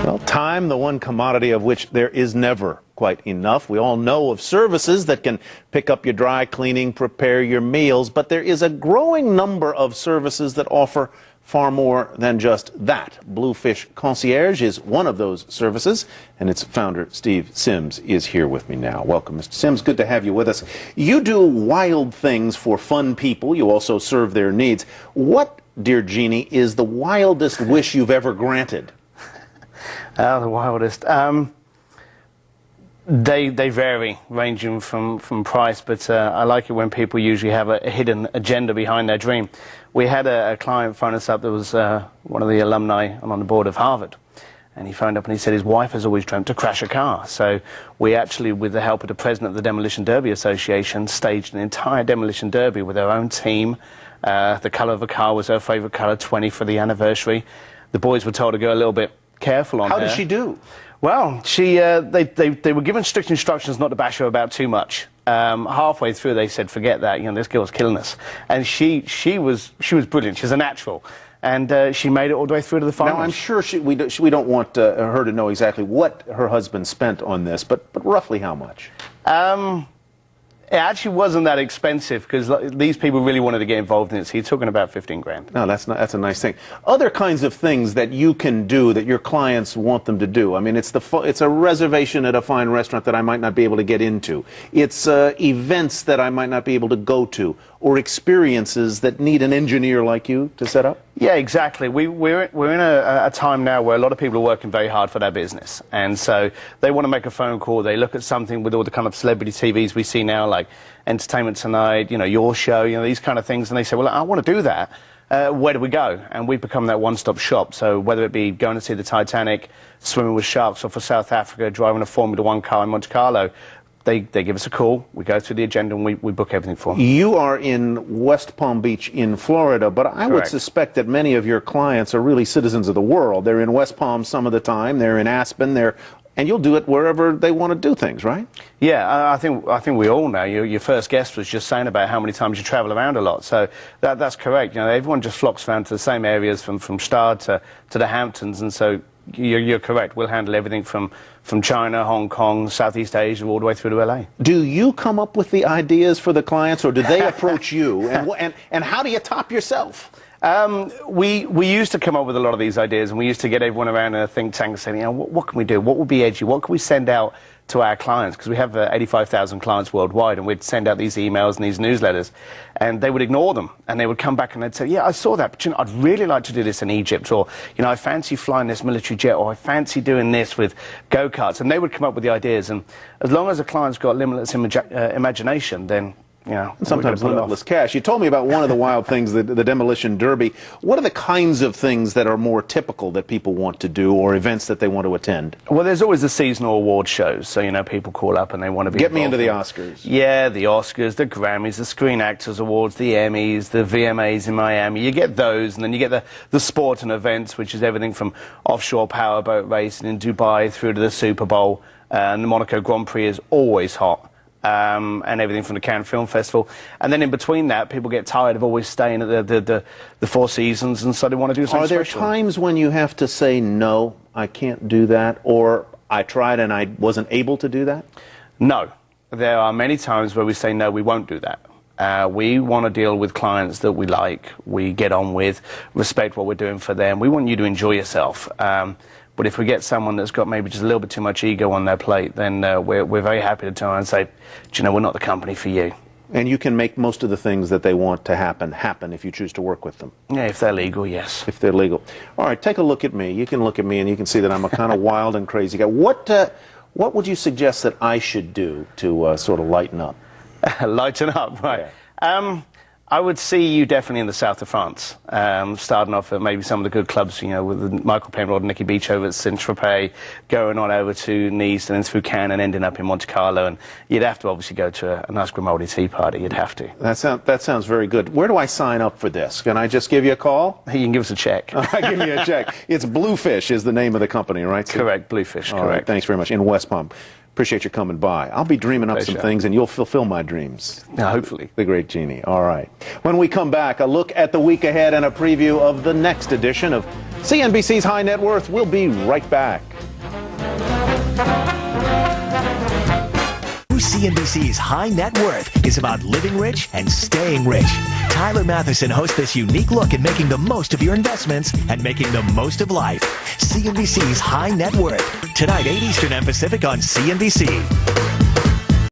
Well, time, the one commodity of which there is never quite enough. We all know of services that can pick up your dry cleaning, prepare your meals, but there is a growing number of services that offer far more than just that. Bluefish Concierge is one of those services, and its founder, Steve Sims, is here with me now. Welcome, Mr. Sims. Good to have you with us. You do wild things for fun people. You also serve their needs. What, dear Jeannie, is the wildest wish you've ever granted? The wildest. They vary, ranging from price, but I like it when people usually have a hidden agenda behind their dream. We had a client phone us up that was one of the alumni on the board of Harvard, and he phoned up and he said his wife has always dreamt to crash a car. So we actually, with the help of the president of the Demolition Derby Association, staged an entire demolition derby with our own team. The colour of the car was her favourite colour, 20 for the anniversary. The boys were told to go a little bit careful on her. How did she do? Well, they were given strict instructions not to bash her about too much. Halfway through, they said, "Forget that. You know, this girl's killing us." And she was brilliant. She's a natural, and she made it all the way through to the final. Now, I'm sure we don't want her to know exactly what her husband spent on this, but roughly how much? It actually wasn't that expensive because these people really wanted to get involved in it. So you're talking about 15 grand. No, that's a nice thing. Other kinds of things that you can do that your clients want them to do. I mean, it's a reservation at a fine restaurant that I might not be able to get into. It's events that I might not be able to go to, or experiences that need an engineer like you to set up. Yeah, exactly. We're in a time now where a lot of people are working very hard for their business, and so they want to make a phone call. They look at something with all the kind of celebrity TVs we see now, like Entertainment Tonight, you know, your show, you know, these kind of things, and they say, well, I want to do that. Where do we go? And we've become that one-stop shop. So whether it be going to see the Titanic, swimming with sharks off of South Africa, driving a Formula One car in Monte Carlo, they give us a call, we go through the agenda, and we book everything for them. You are in West Palm Beach in Florida, but I would suspect that many of your clients are really citizens of the world. They're in West Palm some of the time, they're in Aspen, and you'll do it wherever they want to do things, right? Yeah, I think we all know. Your first guest was just saying about how many times you travel around a lot, so that's correct. You know, everyone just flocks around to the same areas from Stad to the Hamptons, and so you're correct. We'll handle everything from China, Hong Kong, Southeast Asia, all the way through to LA. Do you come up with the ideas for the clients, or do they approach you? And how do you top yourself? We used to come up with a lot of these ideas, and we used to get everyone around in a think tank saying, you know, what can we do? What would be edgy? What can we send out to our clients? Because we have 85,000 clients worldwide, and we'd send out these emails and these newsletters, and they would ignore them, and they would come back and they'd say, yeah, I saw that, but you know, I'd really like to do this in Egypt, or you know, I fancy flying this military jet, or I fancy doing this with go-karts, and they would come up with the ideas, and as long as the client's got limitless imagination, then you know, sometimes limitless cash. You told me about one of the wild things, the demolition derby. What are the kinds of things that are more typical that people want to do, or events that they want to attend? Well, there's always the seasonal award shows. So, you know, people call up and they want to be involved. Get me into the Oscars. Yeah, the Oscars, the Grammys, the Screen Actors Awards, the Emmys, the VMAs in Miami. You get those, and then you get the sport and events, which is everything from offshore powerboat racing in Dubai through to the Super Bowl. And the Monaco Grand Prix is always hot. And everything from the Cannes Film Festival. And then in between that, people get tired of always staying at the Four Seasons, and so they want to do something special. Are there times when you have to say, no, I can't do that, or I tried and I wasn't able to do that? No. There are many times where we say, no, we won't do that. We want to deal with clients that we like, we get on with, respect what we're doing for them. We want you to enjoy yourself. But if we get someone that's got maybe just a little bit too much ego on their plate, then we're very happy to turn around and say, do you know, we're not the company for you. And you can make most of the things that they want to happen if you choose to work with them. Yeah, if they're legal, yes. If they're legal. All right, take a look at me. You can look at me and you can see that I'm a kind of wild and crazy guy. What would you suggest that I should do to sort of lighten up? Lighten up, right. Yeah. I would see you definitely in the south of France, starting off at maybe some of the good clubs, you know, with Michael Penrod and Nicky Beach over at Saint-Tropez, going on over to Nice and then through Cannes and ending up in Monte Carlo. And you'd have to obviously go to a nice Grimaldi tea party. You'd have to. That sounds very good. Where do I sign up for this? Can I just give you a call? You can give us a check. Give me a check. It's Bluefish is the name of the company, right? Correct, Bluefish, correct. Right, thanks very much. In West Palm. Appreciate you coming by. I'll be dreaming up some things, and you'll fulfill my dreams. Hopefully. The great Jeannie. All right. When we come back, a look at the week ahead and a preview of the next edition of CNBC's High Net Worth will be right back. CNBC's High Net Worth is about living rich and staying rich. Tyler Matheson hosts this unique look at making the most of your investments and making the most of life. CNBC's High Net Worth, tonight 8 Eastern and Pacific on CNBC.